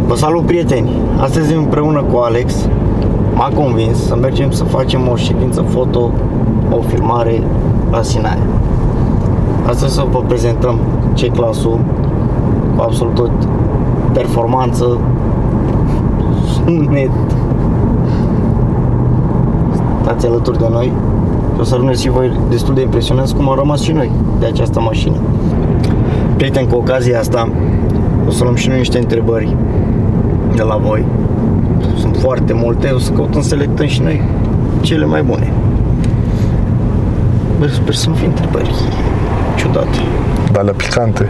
Vă salut, prieteni! Astăzi împreună cu Alex m-a convins să mergem să facem o ședință foto, o filmare la Sinaia. Astăzi să vă prezentăm C-Class-ul cu absolut tot performanță, sunet. Stați alături de noi și o să rămâneți și voi destul de impresionați cum am rămas și noi de această mașină. Prieteni, cu ocazia asta o să luăm și noi niște întrebări de la voi. Sunt foarte multe, o să căutăm, selectăm și noi cele mai bune. Bă, sper să nu fie întrebări ciudate. Dar la picante.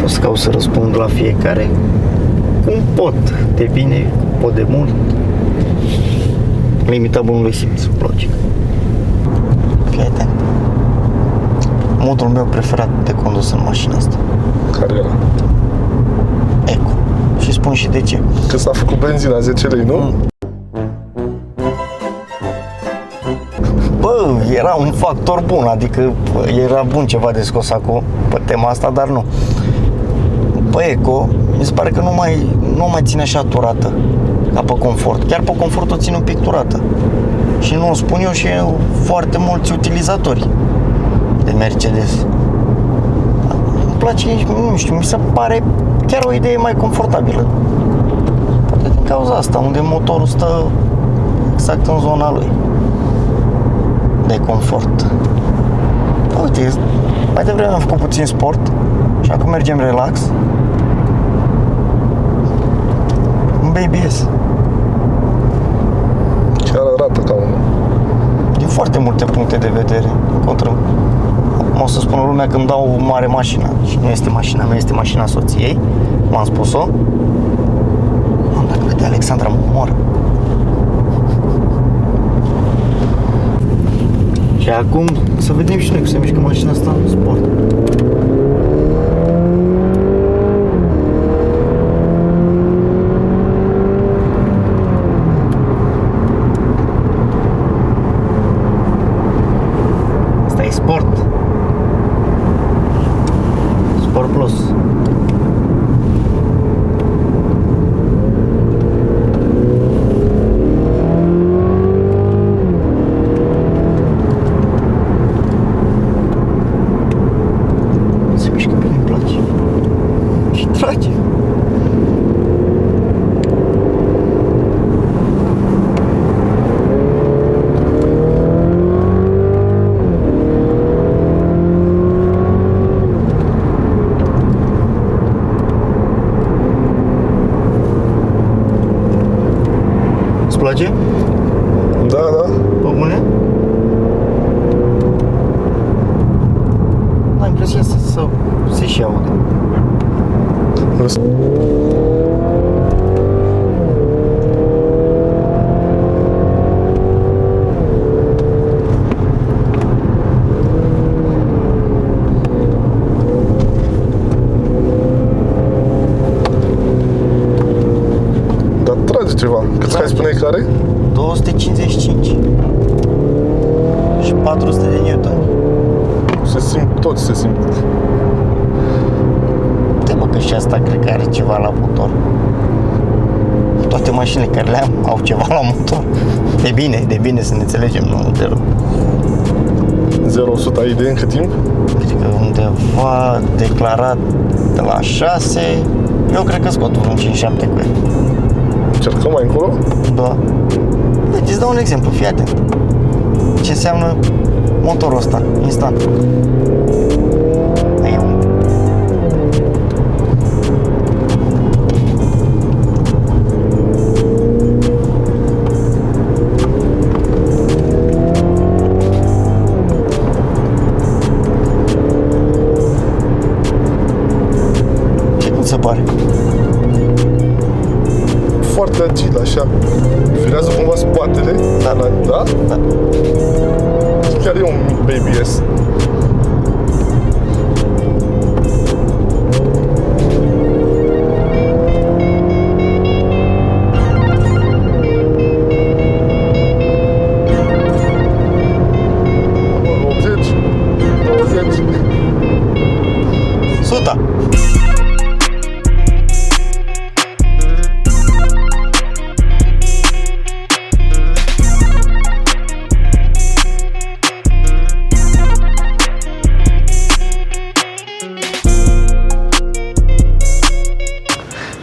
O să caut să răspund la fiecare cum pot, de bine, cum pot de mult. Limita bunului simț, logic. Fii atent. Modul meu preferat de condus în mașina asta. Care era? Eco. Și spun și de ce. Că s-a făcut benzina 10 lei, nu? Bă, era un factor bun, adică era bun ceva de scos acum pe tema asta, dar nu. Pe Eco, mi se pare că nu mai ține așa turată ca pe confort. Chiar pe confort o ține un pic turată. Și nu o spun eu și foarte mulți utilizatori de Mercedes. Îmi place, nu știu, mi se pare chiar o idee mai confortabilă. Poate din cauza asta, unde motorul stă exact în zona lui de confort. Uite, mai devreme am făcut puțin sport și acum mergem relax. Un BBS. Chiar arată ca unul. Din foarte multe puncte de vedere. Contra. Acum o să spună lumea că îmi dau o mare mașină. Și nu este mașina mea, este mașina soției. M-am spus-o. Dacă vede Alexandra, mă mor. Și acum să vedem și noi cum se mișcă mașina asta în sport. Asta e sport. Sport Plus. Se mișcă bine, îmi place. Și trage. Îți place? Da, da. Pe bune? Am impresia să se și aude. Dar trage ceva. Câți mai spune care? 255 și 400 de newton. Se simt, toți se simt. Uite, mă, că și asta cred că are ceva la motor. Toate mașinile care le am au ceva la motor. De bine să ne înțelegem, nu de rău. 0-100 ai idee în cât timp? Cred că undeva declarat de la 6, eu cred că scot un 5-7 cu el. Încercăm mai încolo? Da. Deci îți dau un exemplu, fii atent. Ce înseamnă motorul ăsta, instant. Ai un... Ce cum se pare? Foarte agil, așa. Firează cumva spatele. Da. Da? Da. Chiar e un mic BBS.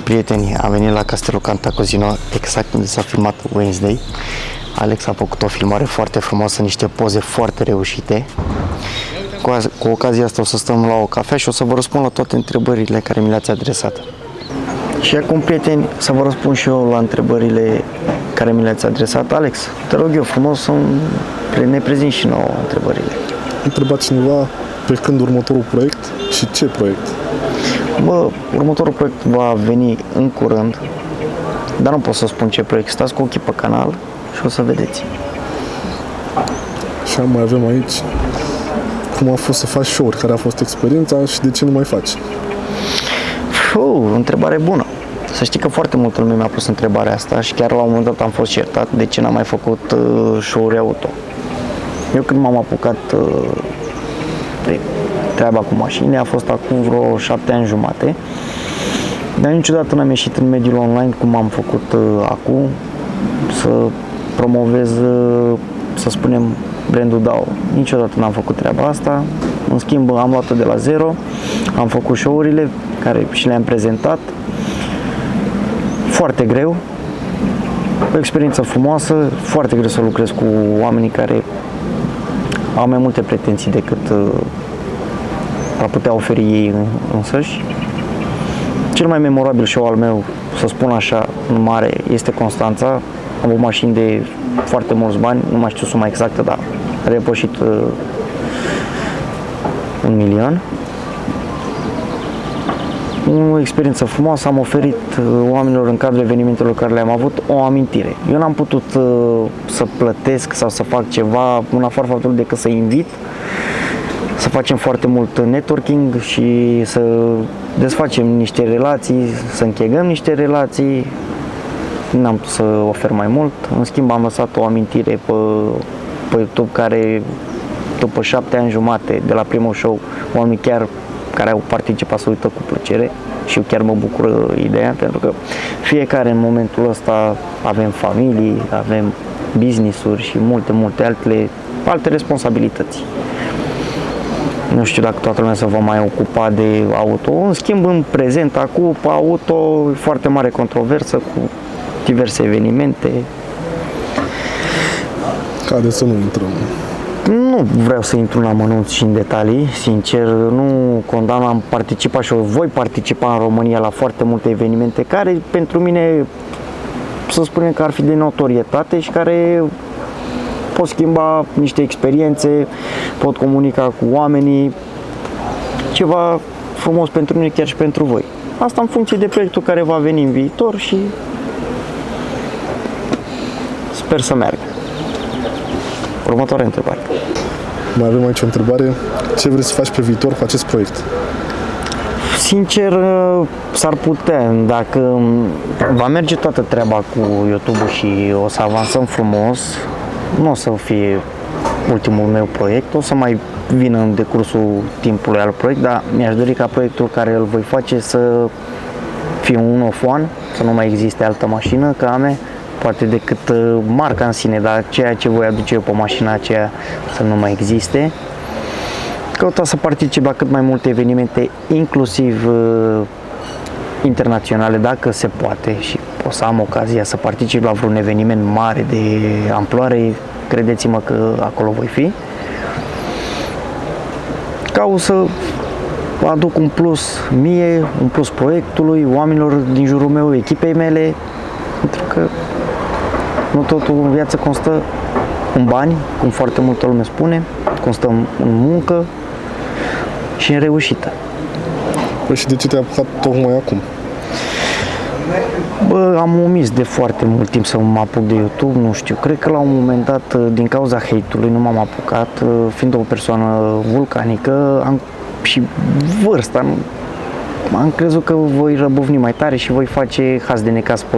Prieteni, am venit la Castelul Cantacuzino, exact unde s-a filmat Wednesday. Alex a făcut o filmare foarte frumoasă, niște poze foarte reușite. Cu ocazia asta o să stăm la o cafea și o să vă răspund la toate întrebările care mi le-ați adresat. Și acum, prieteni, să vă răspund și eu la întrebările care mi le-ați adresat. Alex, te rog eu frumos să ne prezinți și nouă întrebările. Întreba cineva pe când următorul proiect și ce proiect? Bă, următorul proiect va veni în curând, dar nu pot să spun ce proiect. Stați cu ochii pe canal și o să vedeți. Și mai avem aici cum a fost să faci show-uri, care a fost experiența și de ce nu mai faci? Întrebare bună. Să știi că foarte multă lume mi-a pus întrebarea asta și chiar la un moment dat am fost certat de ce n-am mai făcut show-uri auto. Eu când m-am apucat de treaba cu mașini a fost acum vreo 7 ani jumate, dar niciodată n-am ieșit în mediul online cum am făcut acum, să promovez, să spunem, brandul DAO. Niciodată n-am făcut treaba asta. În schimb, am luat-o de la zero, am făcut show-urile care și le-am prezentat. Foarte greu, o experiență frumoasă, foarte greu să lucrez cu oamenii care au mai multe pretenții decât ar putea oferi ei însăși. Cel mai memorabil show al meu, să spun așa, în mare, este Constanța. Am avut mașini de foarte mulți bani, nu mai știu suma exactă, dar a depășit 1.000.000. O experiență frumoasă, am oferit oamenilor în cadrul evenimentelor care le-am avut o amintire. Eu n-am putut să plătesc sau să fac ceva în afară faptului decât să invit, să facem foarte mult networking și să desfacem niște relații, să închegăm niște relații. N-am putut să ofer mai mult. În schimb, am lăsat o amintire pe YouTube care, după 7 ani jumate de la primul show, oamenii chiar care au participat să uită cu plăcere și eu chiar mă bucură ideea, pentru că fiecare în momentul ăsta avem familii, avem business-uri și multe alte responsabilități. Nu știu dacă toată lumea se va mai ocupa de auto. În schimb, în prezent, acum, pe auto, e foarte mare controversă cu diverse evenimente. Haideți să nu intrăm. Nu vreau să intru în amănunt și în detalii, sincer, nu condamn, am participat și voi participa în România la foarte multe evenimente care pentru mine, să spunem că ar fi de notorietate și care pot schimba niște experiențe, pot comunica cu oamenii, ceva frumos pentru mine, chiar și pentru voi. Asta în funcție de proiectul care va veni în viitor și sper să meargă. Următoarea întrebare. Mai avem aici o întrebare. Ce vrei să faci pe viitor cu acest proiect? Sincer, s-ar putea, dacă va merge toată treaba cu YouTube-ul și o să avansăm frumos, nu o să fie ultimul meu proiect, o să mai vină în decursul timpului al proiect, dar mi-aș dori ca proiectul care îl voi face să fie un one-of-one, să nu mai existe altă mașină ca a mea, poate decât marca în sine, dar ceea ce voi aduce eu pe mașina aceea să nu mai existe. Căuta să particip la cât mai multe evenimente, inclusiv internaționale, dacă se poate și o să am ocazia să particip la vreun eveniment mare de amploare, credeți-mă că acolo voi fi. Caut să aduc un plus mie, un plus proiectului, oamenilor din jurul meu, echipei mele, pentru că nu totul în viață constă în bani, cum foarte multă lume spune, constă în muncă și în reușită. Păi și de ce te-ai apucat tocmai acum? Bă, am omis de foarte mult timp să mă apuc de YouTube, nu știu, cred că la un moment dat, din cauza hate-ului, nu m-am apucat, fiind o persoană vulcanică, și vârsta, am crezut că voi răbufni mai tare și voi face haz de necaz pe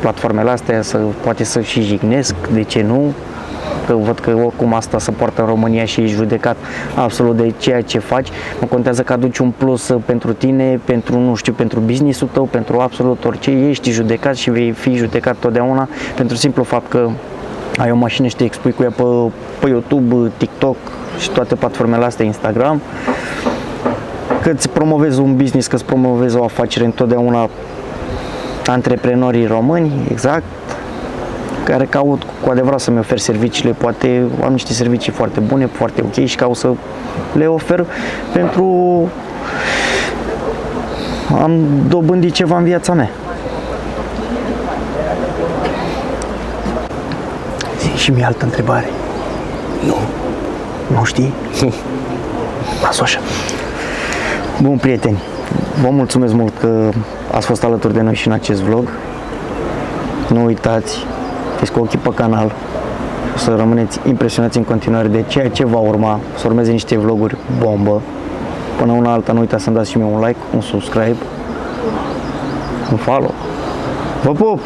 platformele astea, poate să și jignesc, de ce nu? Că văd că oricum asta se poartă în România și ești judecat absolut de ceea ce faci. Nu contează că aduci un plus pentru tine, pentru, nu știu, pentru business-ul tău, pentru absolut orice, ești judecat și vei fi judecat totdeauna pentru simplu fapt că ai o mașină și te expui cu ea pe YouTube, TikTok și toate platformele astea, Instagram. Că îți promovezi un business, că îți promovezi o afacere, întotdeauna antreprenorii români, exact, care caut cu adevărat să-mi ofer serviciile, poate am niște servicii foarte bune, foarte ok și caut să le ofer pentru am dobândit ceva în viața mea. Și mi-e altă întrebare. Nu. Nu știi? Las-o așa. Bun, prieteni, vă mulțumesc mult că ați fost alături de noi și în acest vlog. Nu uitați, fiți cu ochii pe canal, o să rămâneți impresionați în continuare de ceea ce va urma, să urmeze niște vloguri bombă. Până una alta, nu uitați să-mi dați și mie un like, un subscribe, un follow. Vă pup!